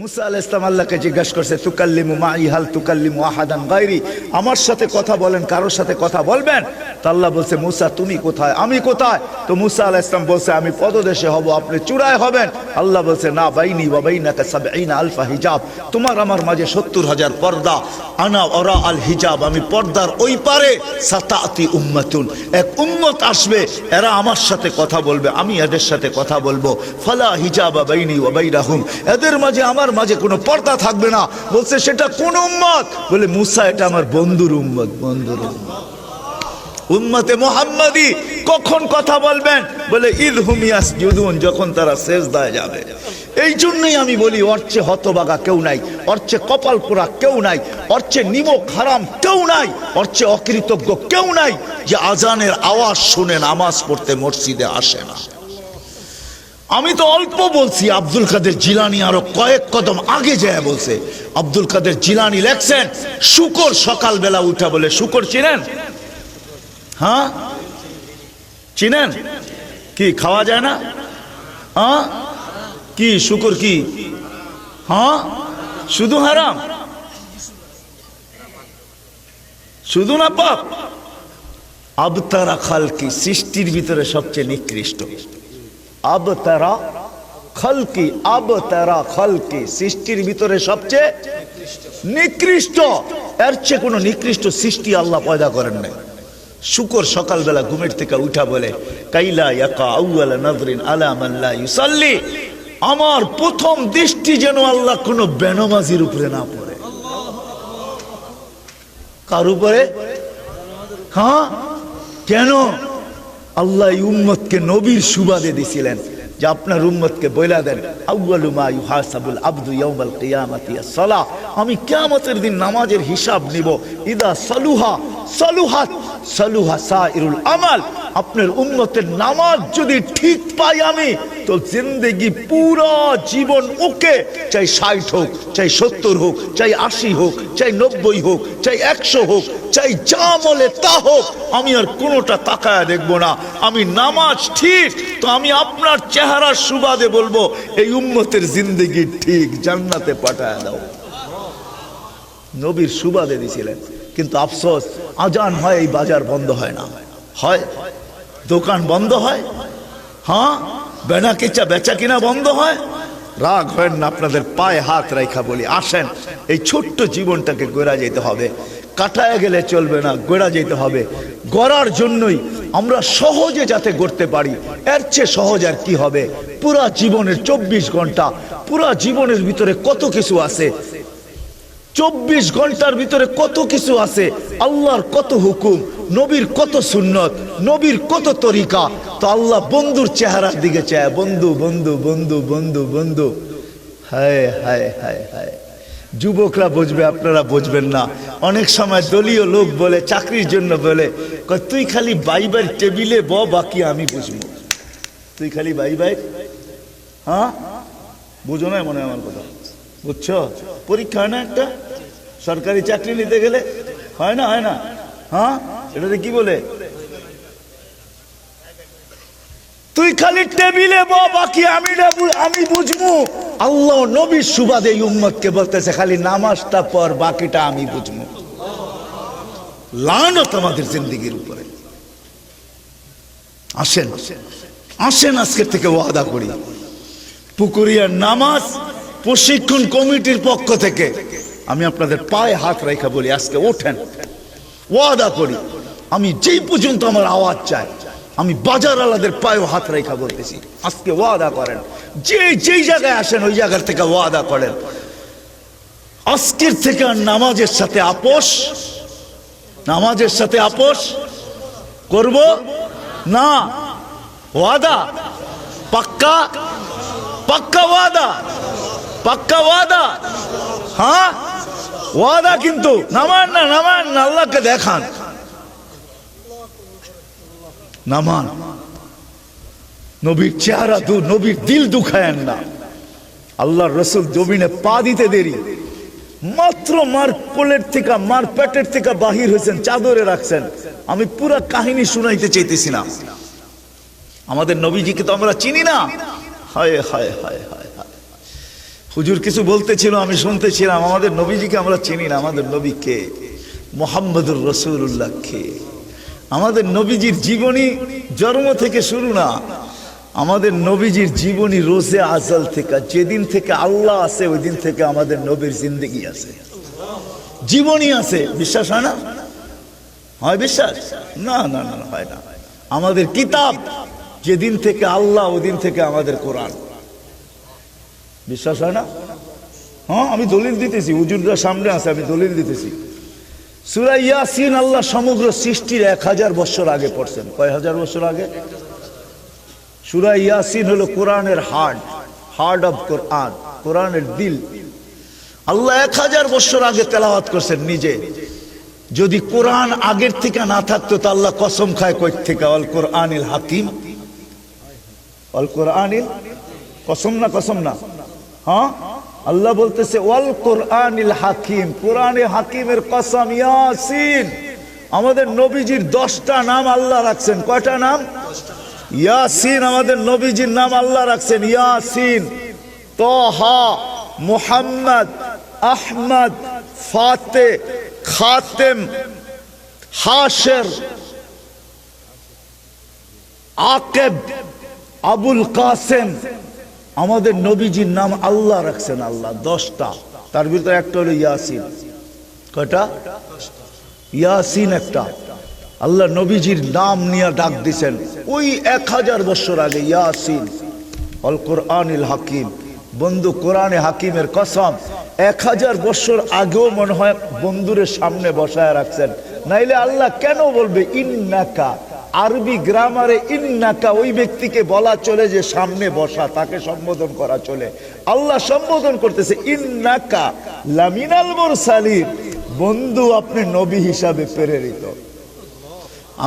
মুসা আলাইহিস সালাম আল্লাহকে জিজ্ঞাসা করছে, তুকাল্লিমু মাই হাল তুকাল্লিমু আহাদান গায়রি, আমার সাথে কথা বলেন, কারোর সাথে কথা বলবেন? তো আল্লাহ বলছে, মুসা তুমি কোথায়, আমি কোথায়? তো মুসা আলাইহিস সালাম বলছে, আমি পদদেশে হব, আপনি চূড়ায় হবেন। আল্লাহ বলছে, না, বাইনি ওয়া বাইনাকা ৭০ আলফা হিজাব, তোমার আমার মাঝে ৭০,০০০ পর্দা। আনা ওরা আল হিজাব, আমি পর্দার ওই পারে। সাতাতি উম্মাতুন, এক উম্মত আসবে, এরা আমার সাথে কথা বলবে, আমি এদের সাথে কথা বলবো। ফালা হিজাবা বাইনি ওয়া বাইনাহুম, এদের মাঝে আমার মাঝে কোনো পর্দা থাকবে না। বলছে, সেটা কোন উম্মত? বলে, মুসা, এটা আমার বন্ধুর উম্মত, বন্ধুর উম্মত, উম্মতে মুহাম্মাদি। কখন কথা বলবেন? বলে, ইযহুম ইয়াসজুদুন, যখন তারা সিজদায় যাবে। এই জন্যই আমি বলি, ওর চেয়ে হতবাগা কেউ নাই, ওর চেয়ে কপাল পোড়া কেউ নাই, ওর চেয়ে নিমক হারাম কেউ নাই, ওর চেয়ে অকৃতজ্ঞ কেউ নাই যে আজানের আওয়াজ শুনে নামাজ পড়তে মসজিদে আসে না। আমি তো অল্প বলছি, আব্দুল কাদের জিলানী আরো কয়েক কদম আগে যায় বলছে। আব্দুল কাদের জিলানী লেখছেন, শুকর সকালবেলা উঠা, বলে, শুকর চিনেন? হ্যাঁ, চিনেন? কি খাওয়া যায় না? হ্যাঁ, কি শুকর? কি? হ্যাঁ, শুধু হারাম, শুধু না পাপ। আবতারা খালকি, সৃষ্টির ভিতরে সবচেয়ে নিকৃষ্ট। আবতারা খালকি, আবতারা খালকি, সৃষ্টির ভিতরে সবচেয়ে নিকৃষ্ট। এর চেয়ে কোনো নিকৃষ্ট সৃষ্টি আল্লাহ পয়দা করেন নাই। শুকর সকালবেলা ঘুমের থেকে উঠা বলে, কাইলা ইয়াকা আউয়ালা নাযরিন আলা মান লা ইউসাল্লি, আমার প্রথম দৃষ্টি যেন আল্লাহ কোনো বেনামাজির উপরে না পড়ে। কার উপরে? হ্যাঁ, কেন? আল্লাহ এই উম্মতকে নবীর সুবাদে দিছিলেন যে আপনার উম্মতকে বইলা দেন, আউয়ালু মা ইউহাসাবুল আবদু ইয়াউমাল কিয়ামাতি আস-সালাহ, আমি কিয়ামতের দিন নামাজের হিসাব নিব। ইদা সালুহা সালুহাত সালুহা সাইরুল আমাল, আপনার উম্মতের নামাজ যদি ঠিক পাই আমি, তো জিন্দেগি পুরো জীবন ওকে, চাই ৬০ হোক, চাই ৭০ হোক, চাই ৮০ হোক, চাই ৯০ হোক, চাই ১০০ হোক, চাই যা বলে তা হোক, আমি আর কোনোটা তাকায়া দেখবো না। আমি নামাজ ঠিক, তো আমি আপনার চেহারার সুবাদে বলবো, এই উম্মতের জিন্দেগি ঠিক, জান্নাতে পাঠায় দাও। নবীর সুবাদে দিছিলেন। কিন্তু আফসোস, আজান হয়, এই বাজার বন্ধ হয় না, হয় দোকান বন্ধ হয়, হ্যাঁ বেচা কিনা বন্ধ হয়। রাগ হয় না, আপনাদের পায়ে হাত রাখা বলি, আসেন, এই ছোট্ট জীবনটাকে গড়া যেতে হবে। কাটায় গেলে চলবে না, গড়া যেতে হবে। গড়ার জন্যই আমরা সহজে যাতে গড়তে পারি, এর চেয়ে সহজ আর কি হবে? পুরা জীবনের ২৪ ঘন্টা, পুরা জীবনের ভিতরে কত কিছু আছে, ২৪ ঘন্টার ভিতরে কত কিছু আছে। আল্লাহর কত হুকুম, নবীর কত সুন্নত, নবীর কত তরিকা। তো আল্লাহ বন্ধুর চেহারার দিকে চায়, বন্ধু বন্ধু বন্ধু বন্ধু বন্ধু। হায় হায় হায় হায়, যুবকরা বুঝবে, আপনারা বুঝবেন না। অনেক সময় দলীয় লোক বলে, চাকরির জন্য বলে, তুই খালি বাইবার টেবিলে বাকি আমি বুঝবো। তুই খালি বাইবাই, হ্যাঁ, বুঝো না মনে হয় আমার কথা, বুঝছো? পরীক্ষা হয় না একটা, সরকারি চাকরি নিতে গেলে হয় না, হয় না? হ্যাঁ, এটাতে কি বলে? তুই খালি টেবিলে বাকি আমি বুঝবো। আল্লাহ নবীর সুবাদে উম্মতকে বলতেছে, খালি নামাজটা পর, বাকিটা আমি বুঝবো। লানত আমাদের জিন্দেগির উপরে। আসেন আসেন, আজকের থেকে ওয়াদা করি, পুকুরিয়ার নামাজ প্রশিক্ষণ কমিটির পক্ষ থেকে আমি আপনাদের পায়ে হাত রেখা বলি, আজকে ওঠেন, ওয়াদা করি, আমি যেই পর্যন্ত আমার আওয়াজ চাই, আমি বাজার আলাদের পায়েও হাত রেখা বলতেছি, আজকে ওয়াদা করেন। যেই জায়গায় আসেন, ওই জায়গার থেকে ওয়াদা করেন, আজকের থেকে আর নামাজের সাথে আপোষ, নামাজের সাথে আপোষ করব না। ওয়াদা পাক্কা, পাক্কা ওয়াদা, পাক্কা ওয়াদা। হ্যাঁ, ওয়াদা। কিন্তু নামান না, নামান না, আল্লাহকে দেখান, নামান। নবীর চেহারা দূর, নবীর দিল দুখায়েন না। আল্লাহর রসুল জমিনে পা দিতে দেরি, মাত্র মার কোলের থেকে, মার পেটের থেকে বাহির হয়েছেন, চাদরে রাখছেন। আমি পুরা কাহিনী শুনাইতে চাইতেছি না, আমাদের নবীজিকে তো আমরা চিনি না। হায় হায় হায় হায় হায়, হুজুর কিছু বলতেছিল, আমি শুনতেছিলাম। আমাদের নবীজিকে আমরা চিনি না। আমাদের নবী কে? মুহাম্মদুর রাসূলুল্লাহ কে? আমাদের নবীজির জীবনী জন্ম থেকে শুরু না, আমাদের নবীজির জীবনী রোজে আজল থেকে, যেদিন থেকে আল্লাহ আছে ওই দিন থেকে আমাদের নবীর জিন্দেগি আছে, জীবনী আছে। বিশ্বাস হয় না? হয় বিশ্বাস? না না না, হয় না। আমাদের কিতাব যেদিন থেকে আল্লাহ ওই দিন থেকে আমাদের কোরআন। বিশ্বাস হয় না? হ্যাঁ, আমি দলিল দিতেছি, হুজুররা সামনে আছে, আমি দলিল দিতেছি। সূরা ইয়াসিন আল্লাহ সমগ্র সৃষ্টির 1000 বছর আগে পড়ছেন। কয় হাজার বছর আগে? সূরা ইয়াসিন হলো কোরআনের হার্ট অফ কোরআন, কোরআনের দিল। আল্লাহ 1000 বছর আগে তেলাওয়াত করছেন নিজে। যদি কোরআন আগের থেকে না থাকতো তো আল্লাহ কসম খায় কই থেকে? আল কোরআনিল হাকিম, আল কোরআনিল, কসম না কসম না? হ্যাঁ, আল্লাহ বলতেছে ওয়াল কোরআনিল হাকিম, কোরআনে হাকিমের কসম। ইয়াসিন, আমাদের নবীজির 10টা নাম আল্লাহ রাখছেন। কয়টা নাম? ইয়াসিন, আমাদের নবীজির নাম আল্লাহ রাখছেন। ইয়াসিন, তাহা, মুহাম্মদ, আহমদ, ফাতে, খাতেম, হাশের, আকেব, আবুল কাসেম, আমাদের নবীজির নাম আল্লাহ রাখছেন। আল্লাহ 10টা, তার ভিতরে একটা হলো ইয়াসিন। কয়টা? ইয়াসিন একটা। আল্লাহ নবীজির নাম নিয়ে ডাক দিছেন ওই 1000 বছর আগে। ইয়াসিন আল কোরআনিল হাকিম। বন্ধু, কোরআনে হাকিমের কসম, 1000 বছর আগেও মনে হয় বন্ধুরের সামনে বসায় রাখছেন, নাইলে আল্লাহ কেন বলবে ইন্নাকা? আরবি গ্রামারে ইন্নাকা ওই ব্যক্তিকে বলা চলে যে সামনে বসা, তাকে সম্বোধন করা চলে। আল্লাহ সম্বোধন করতেছে ইন্নাকা লামিনাল মুরসালিন, বন্ধু আপনি নবী হিসাবে প্রেরিত।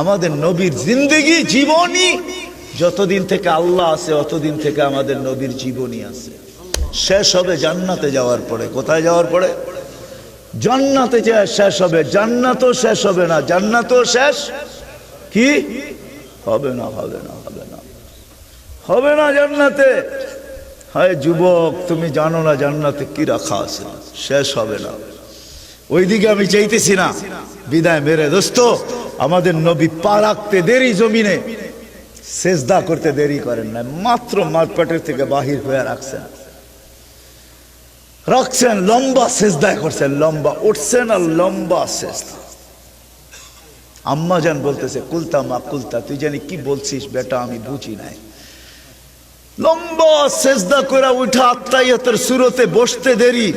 আমাদের নবীর জিন্দেগি, জীবনী, যতদিন থেকে আল্লাহ আছে অতদিন থেকে আমাদের নবীর জীবনী আছে। শেষ হবে জান্নাতে যাওয়ার পরে। কোথায় যাওয়ার পরে? জান্নাতে যায় শেষ হবে। জান্নাতও শেষ হবে না, জান্নাতও শেষ কি হবে না, হবে না, হবে না, হবে না জান্নাতে। হায় যুবক, তুমি জানো না জান্নাতে কি রাখা আছে? শেষ হবে না। ওইদিকে আমি চাইতেছি না। বিদায় মেরে দোস্ত, আমাদের নবী পা রাখতে দেরি জমিনে, সেজদা করতে দেরি করেন না, মাত্র মারপেটের থেকে বাহির হয়ে রাখছেন, লম্বা সেজদায় করছেন, লম্বা উঠছেন আর লম্বা সেজদা। আম্মা জান বলতেছে কুলতা মা কুলতা, তুই জানি কি বলছিস বেটা, আমি বুঝি নাই। লম্বা সেজদা করে উঠা আত্মাইয়াতের সুরতে বসতে দেরি,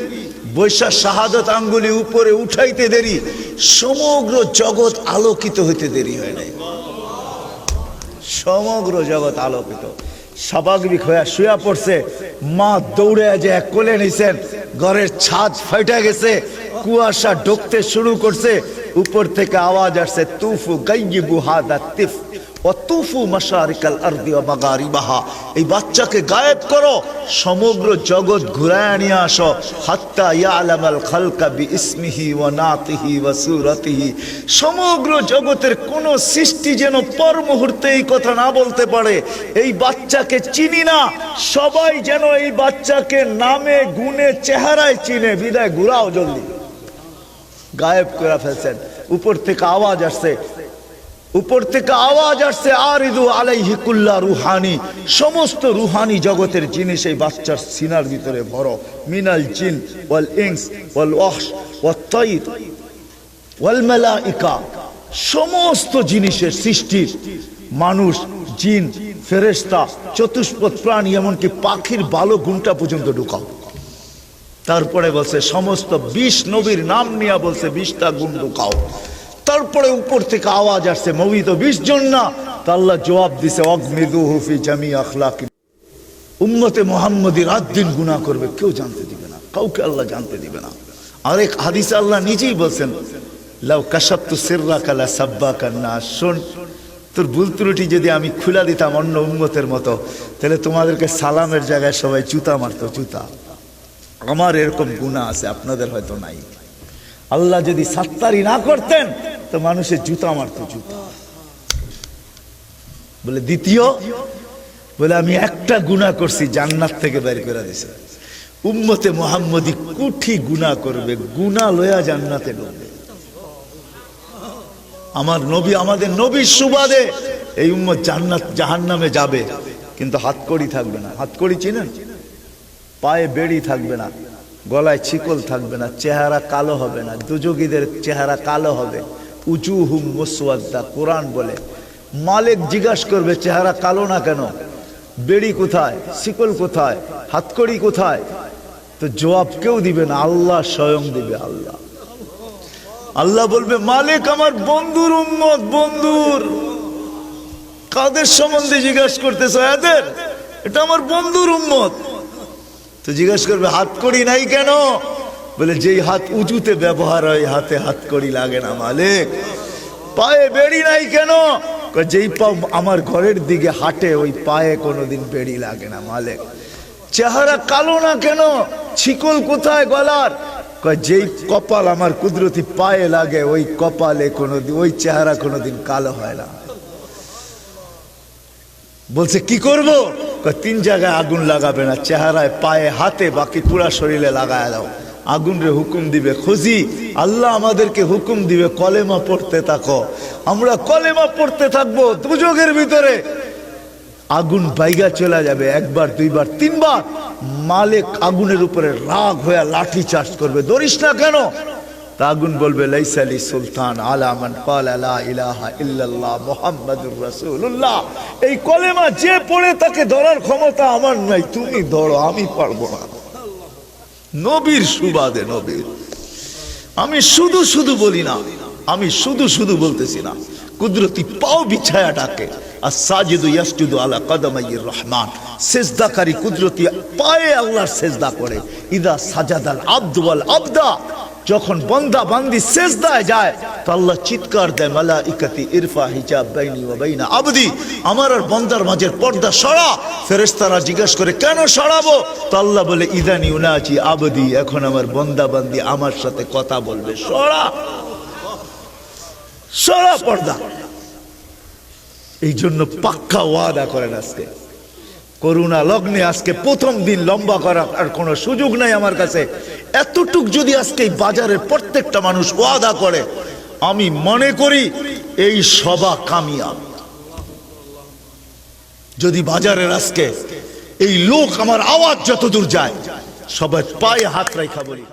বৈশা শাহাদাত আঙ্গুলি উপরে উঠাইতে দেরি, সমগ্র জগৎ আলোকিত হইতে দেরি হয় নাই। সমগ্র জগৎ আলোকিত। স্বাভাবিক হয়ে শুয়া পড়ছে, মা দৌড়ে যে কোলে নিছেন, ঘরের ছাদ ফাইটা গেছে, কুয়াশা ঢুকতে শুরু করছে, উপর থেকে আওয়াজ আসছে তুফু গাইয়িবু হাদা তিফ ওয়াতুফু মাশারিকাল আরদি ওয়া মাগারিবাহা, এই বাচ্চাকে গায়েব করো, সমগ্র জগৎ ঘুরায় নিয়ে আসো, হাত্তা ইয়ালামাল খালকা বিইসমিহি ওয়া নাতিহি ওয়া সূরাতিহি, সমগ্র জগতের কোন সৃষ্টি যেন পর মুহূর্তে এই কথা না বলতে পারে এই বাচ্চাকে চিনি না, সবাই যেন এই বাচ্চাকে নামে গুণে চেহারায় চিনে। বিদায় ঘুরাও জলদি। গায়েব করে ফেলছেন। উপর থেকে আওয়াজ আসছে, উপর থেকে আওয়াজ আসছে আরিদু আলাইহি কুল্লা রুহানি, সমস্ত রুহানি জগতের জিনিস এই বাচ্চার সিনার ভিতরে ভরো। মিনাল জিন ওয়াল ইনস ওয়াল ওয়াহশ ওয়াত তাইর ওয়াল মালাইকা, সমস্ত জিনিসের সৃষ্টি, মানুষ, জিন, ফেরেশতা, চতুষ্পদ প্রাণী, এমনকি পাখির বালো গুণটা পর্যন্ত ঢুকাও। তারপরে বলছে সমস্ত 20 নবীর নাম নিয়ে বলছে 20টা গুণ ঢুকাও। তারপরে উপর থেকে আওয়াজ আসছে নবী তো 20 জন না, তা আল্লাহ জবাব দিছে অগমিদুহু ফি জামি আখলাকি, উম্মতে মুহাম্মদী রাত দিন গুনাহ করবে, কেউ জানতে দিবে না, কাউকে আল্লাহ জানতে দিবে না। আরেক হাদিসে আল্লাহ নিজেই বলছেন লাউ কাশাফতু সিররাকা লা সাব্বাকান নাস, শোন তোর ভুল ত্রুটি যদি আমি খুলে দিতাম অন্য উম্মতের মতো, তাহলে তোমাদেরকে সালামের জায়গায় সবাই জুতা মারতো, জুতা। আমার এরকম গুনাহ আছে, আপনাদের হয়তো নাই। আল্লাহ যদি সাত্তারি না করতেন তো মানুষের জুতা মারতো, জুতা। বলে দ্বিতীয়, বলে আমি একটা গুনাহ করছি, জান্নাত থেকে বের করে দিয়েছে। উম্মতে মুহাম্মদী কুঠি গুনাহ করবে, গুনাহ লয়া জান্নাতে ঢুকবে। আমার নবী, আমাদের নবীর সুবাদে এই উম্মত জান্নাত জাহান্নামে যাবে, কিন্তু হাতকড়ি থাকবে না। হাতকড়ি চিনেন? পায়ে বেড়ি থাকবে না, গলায় ছিকল থাকবে না, চেহারা কালো হবে না। দুযোগীদের চেহারা কালো হবে। উজুহুম মুসওয়াদ্দা, কোরআন বলে। মালিক জিজ্ঞাসা করবে চেহারা কালো না কেন, বেড়ি কোথায়, শিকল কোথায়, হাতকড়ি কোথায়? তো জবাব কেউ দিবে না, আল্লাহ স্বয়ং দিবে। আল্লাহ আল্লাহ বলবে, মালিক আমার বন্ধুর উম্মত, বন্ধুর। কাদের সম্বন্ধে জিজ্ঞাসা করতেছ? এদের, এটা আমার বন্ধুর উম্মত। তো জিজ্ঞাসা করবে হাতকড়ি নাই কেন? বলে যেই হাত উজুতে ব্যবহার হয় হাতে হাতকড়ি লাগে না মালিক। পায়ে বেড়ি নাই কেন? যেই পা আমার ঘরের দিকে হাঁটে ওই পায়ে কোনোদিন বেড়ি লাগে না মালিক। চেহারা কালো না কেন, ছিকল কোথায় গলার? যেই কপাল আমার কুদরতি পায়ে লাগে ওই কপালে কোনোদিন, ওই চেহারা কোনোদিন কালো হয় না। বলছে কি করব? তিন জায়গায় আগুন লাগাবে না, চেহারায়, পায়ে, হাতে, বাকি পুরা শরীরে লাগায় দাও। আগুন রে হুকুম দিবে, খুঁজি আল্লাহ আমাদেরকে হুকুম দিবে কলেমা পড়তে থাকো। আমরা কলেমা পড়তে থাকবো, দুযোগের ভিতরে আগুন বাইগা চলে যাবে। একবার, দুইবার, তিনবার মালিক আগুনের উপরে রাগ হয়ে লাঠি চার্জ করবে, ধরিস না কেন? তা আগুন বলবে লাইসালি সুলতান আলা মান ক্বালা লা ইলাহা ইল্লাল্লাহ মুহাম্মাদুর রাসূলুল্লাহ। এই কলেমা যে পড়ে তাকে ধরার ক্ষমতা আমার নাই, তুমি ধরো, আমি পারবো না। নবীর সুবাদে, নবীর। আমি শুধু শুধু বলি না, আমি শুধু শুধু বলতেছি না। কুদরতি পাও বিছায়া ডাকে, as-সাজিদু ইয়াসজুদু আলা কদমাইর রহমান। সিজদাকারী কুদরতি পায়ে আল্লাহর সিজদা করে। ইদা সাজাদাল আবদু ওয়াল আবদা, যখন বান্দা বান্দি সিজদায় যায় তো আল্লাহ চিৎকার দেয়, মালাইকাতি ইরফা হিজাব বাইনি ওয়া বাইনা আবদি, আমার আর বান্দার মাঝের পর্দা সরা। ফেরেশতারা জিজ্ঞাসা করে কেন সরাবো? তো আল্লাহ বলে ইদানি উনাজি আবদি, এখন আমার বান্দা বান্দি আমার সাথে কথা বলবে, সরা সরা পর্দা। এই জন্য পাক্কা ওয়াদা করেন। আজকে করুণা লগ্নে, আজকে প্রথম দিন, লম্বা করার আর কোনো সুযোগ নাই আমার কাছে। এতটুক যদি আজকে বাজারের প্রত্যেকটা মানুষ ওয়াদা করে, আমি মনে করি এই সভা কামিয়াব। যদি বাজারের আজকে এই লোক, আমার আওয়াজ যতদূর যায়, সবাই পায়ে হাত রাখা বলি।